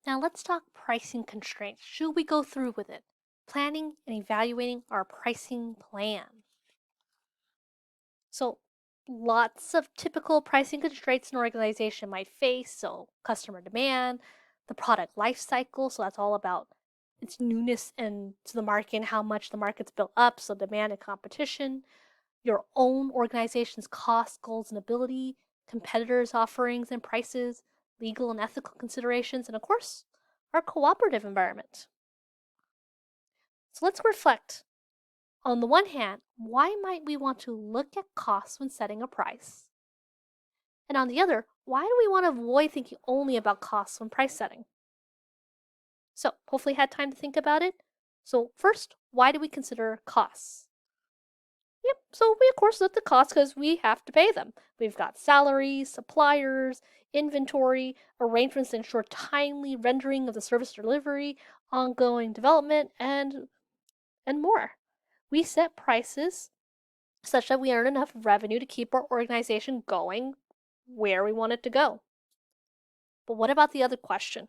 Now let's talk pricing constraints. Should we go through with it? Planning and evaluating our pricing plan. So, lots of typical pricing constraints an organization might face. So, customer demand, the product life cycle. So, that's all about its newness and to the market and how much the market's built up. So, demand and competition, your own organization's cost, goals, and ability, competitors' offerings and prices, legal and ethical considerations, and of course, our cooperative environment. So let's reflect. On the one hand, why might we want to look at costs when setting a price? And on the other, why do we want to avoid thinking only about costs when price setting? So, hopefully, you had time to think about it. So, first, why do we consider costs? Yep, so we of course look at costs because we have to pay them. We've got salaries, suppliers, inventory, arrangements to ensure timely rendering of the service delivery, ongoing development, and more. We set prices such that we earn enough revenue to keep our organization going where we want it to go. But what about the other question?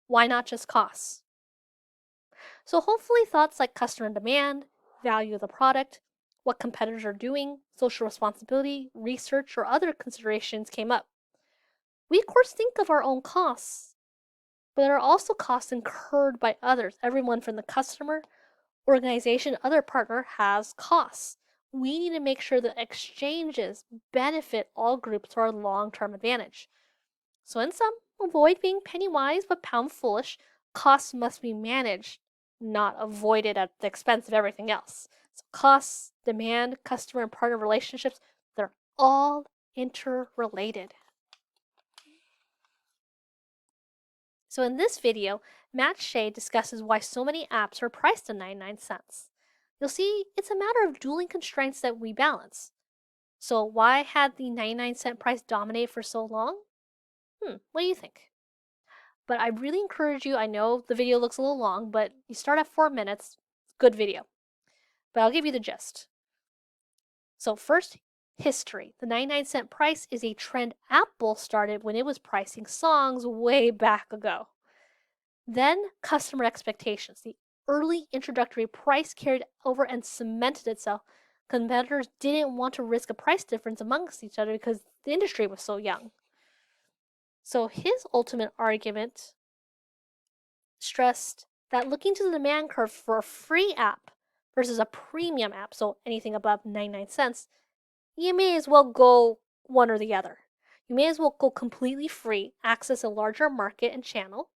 Why not just costs? So hopefully thoughts like customer demand, value of the product, what competitors are doing, social responsibility, research, or other considerations came up. We of course think of our own costs, but there are also costs incurred by others. Everyone from the customer, organization, other partner has costs. We need to make sure that exchanges benefit all groups to our long-term advantage. So in sum, avoid being penny wise but pound foolish. Costs must be managed, not avoided at the expense of everything else. So costs, demand, customer and partner relationships, they're all interrelated. So in this video, Matt Shea discusses why so many apps are priced at 99 cents. You'll see it's a matter of dueling constraints that we balance. So why had the 99-cent price dominate for so long? What do you think? But I really encourage you, I know the video looks a little long, but you start at 4 minutes, good video. But I'll give you the gist. So first, history. The 99-cent price is a trend Apple started when it was pricing songs way back ago. Then, customer expectations. The early introductory price carried over and cemented itself. Competitors didn't want to risk a price difference amongst each other because the industry was so young. So his ultimate argument stressed that looking to the demand curve for a free app versus a premium app, so anything above 99 cents, you may as well go one or the other. You may as well go completely free, access a larger market and channel,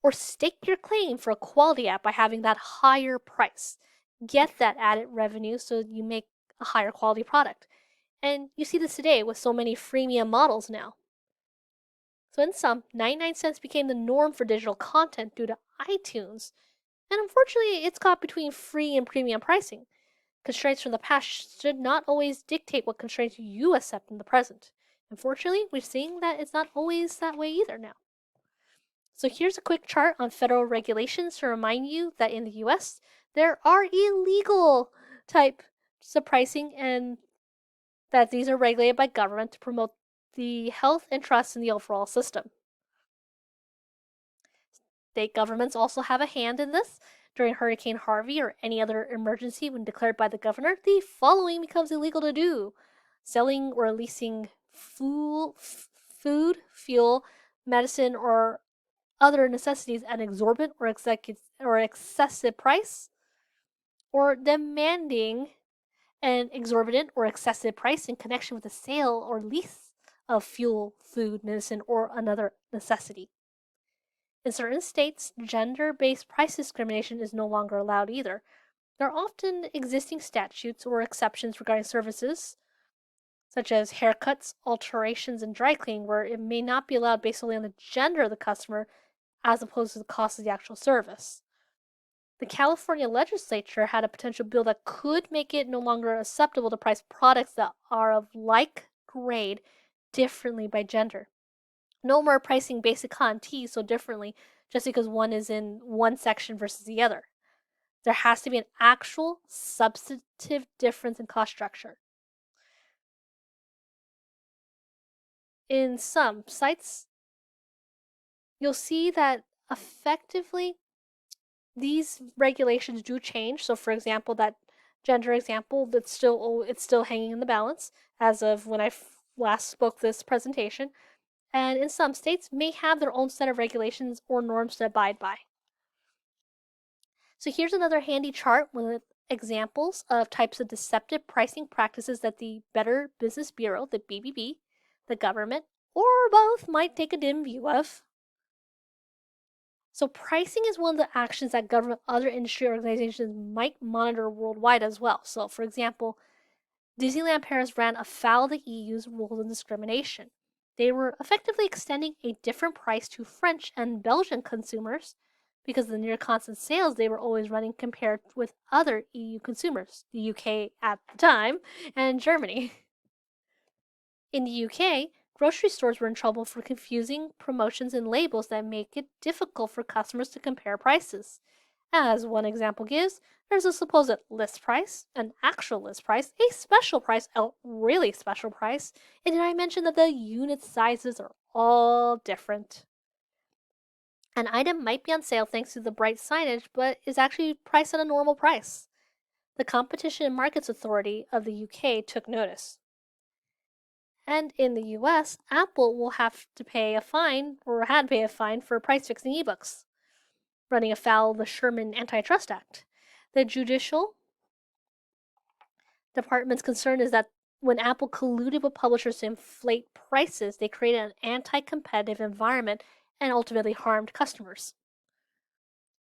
or stake your claim for a quality app by having that higher price. Get that added revenue so you make a higher quality product. And you see this today with so many freemium models now. So in sum, 99 cents became the norm for digital content due to iTunes. And unfortunately, it's caught between free and premium pricing. Constraints from the past should not always dictate what constraints you accept in the present. Unfortunately, we're seeing that it's not always that way either now. So here's a quick chart on federal regulations to remind you that in the US, there are illegal types of pricing and that these are regulated by government to promote the health and trust in the overall system. State governments also have a hand in this. During Hurricane Harvey or any other emergency when declared by the governor, the following becomes illegal to do: selling or leasing food, fuel, medicine, or other necessities at an exorbitant or excessive price, or demanding an exorbitant or excessive price in connection with the sale or lease of fuel, food, medicine, or another necessity. In certain states, gender-based price discrimination is no longer allowed either. There are often existing statutes or exceptions regarding services, such as haircuts, alterations, and dry cleaning, where it may not be allowed based solely on the gender of the customer as opposed to the cost of the actual service. The California legislature had a potential bill that could make it no longer acceptable to price products that are of like grade differently by gender. No more pricing basic cotton tea so differently just because one is in one section versus the other. There has to be an actual substantive difference in cost structure. In some sites, you'll see that effectively, these regulations do change. So, for example, that gender example, it's still hanging in the balance as of when I last spoke this presentation. And in some states, may have their own set of regulations or norms to abide by. So here's another handy chart with examples of types of deceptive pricing practices that the Better Business Bureau, the BBB, the government, or both might take a dim view of. So pricing is one of the actions that government other industry organizations might monitor worldwide as well. So for example, Disneyland Paris ran afoul of the EU's rules on discrimination. They were effectively extending a different price to French and Belgian consumers because of the near constant sales they were always running compared with other EU consumers, the UK at the time, and Germany. In the UK, grocery stores were in trouble for confusing promotions and labels that make it difficult for customers to compare prices. As one example gives, there's a supposed list price, an actual list price, a special price, a really special price, and did I mention that the unit sizes are all different? An item might be on sale thanks to the bright signage, but is actually priced at a normal price. The Competition and Markets Authority of the UK took notice. And in the US, Apple will have to pay a fine, or had to pay a fine, for price fixing ebooks, running afoul of the Sherman Antitrust Act. The Judicial Department's concern is that when Apple colluded with publishers to inflate prices, they created an anti competitive environment and ultimately harmed customers.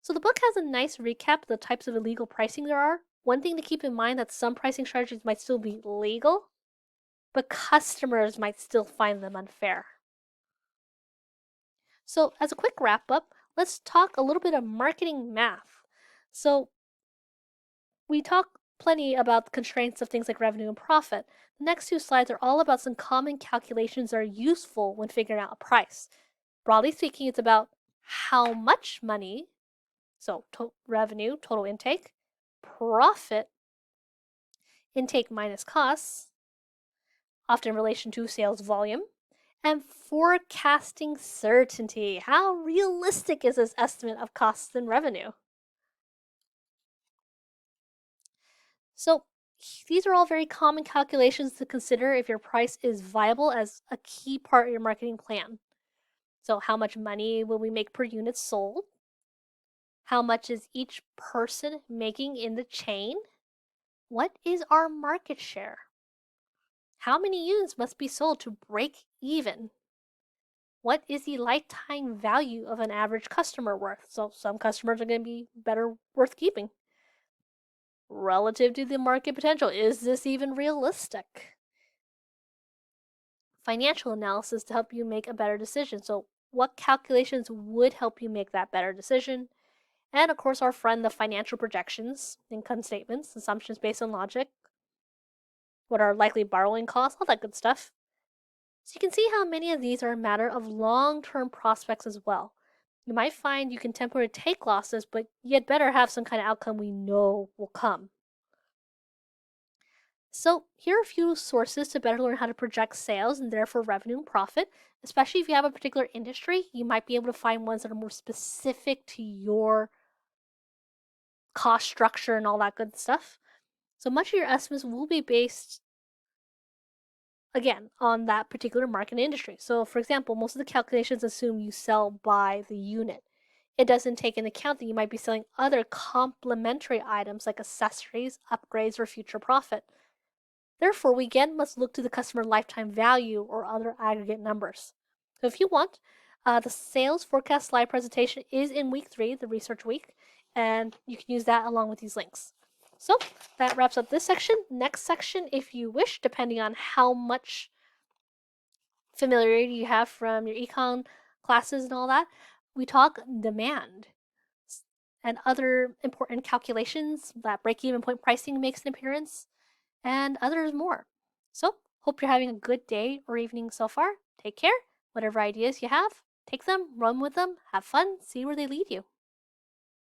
So the book has a nice recap of the types of illegal pricing there are. One thing to keep in mind that some pricing strategies might still be legal, but customers might still find them unfair. So, as a quick wrap up, let's talk a little bit of marketing math. So, we talk plenty about the constraints of things like revenue and profit. The next two slides are all about some common calculations that are useful when figuring out a price. Broadly speaking, it's about how much money, so revenue, total intake, profit, intake minus costs, often in relation to sales volume, and forecasting certainty. How realistic is this estimate of costs and revenue? So these are all very common calculations to consider if your price is viable as a key part of your marketing plan. So how much money will we make per unit sold? How much is each person making in the chain? What is our market share? How many units must be sold to break even? What is the lifetime value of an average customer worth? So some customers are going to be better worth keeping. Relative to the market potential, is this even realistic? Financial analysis to help you make a better decision. So what calculations would help you make that better decision? And of course, our friend, the financial projections, income statements, assumptions based on logic, what are likely borrowing costs, all that good stuff. So you can see how many of these are a matter of long-term prospects as well. You might find you can temporarily take losses, but you'd better have some kind of outcome we know will come. So here are a few sources to better learn how to project sales and therefore revenue and profit. Especially if you have a particular industry, you might be able to find ones that are more specific to your cost structure and all that good stuff. So much of your estimates will be based, again, on that particular market industry. So for example, most of the calculations assume you sell by the unit. It doesn't take into account that you might be selling other complementary items like accessories, upgrades, or future profit. Therefore, we again must look to the customer lifetime value or other aggregate numbers. So if you want, the sales forecast slide presentation is in week 3, the research week, and you can use that along with these links. So that wraps up this section. Next section, if you wish, depending on how much familiarity you have from your econ classes and all that, we talk demand and other important calculations that break-even point pricing makes an appearance, and others more. So, hope you're having a good day or evening so far. Take care. Whatever ideas you have, take them, run with them, have fun, see where they lead you.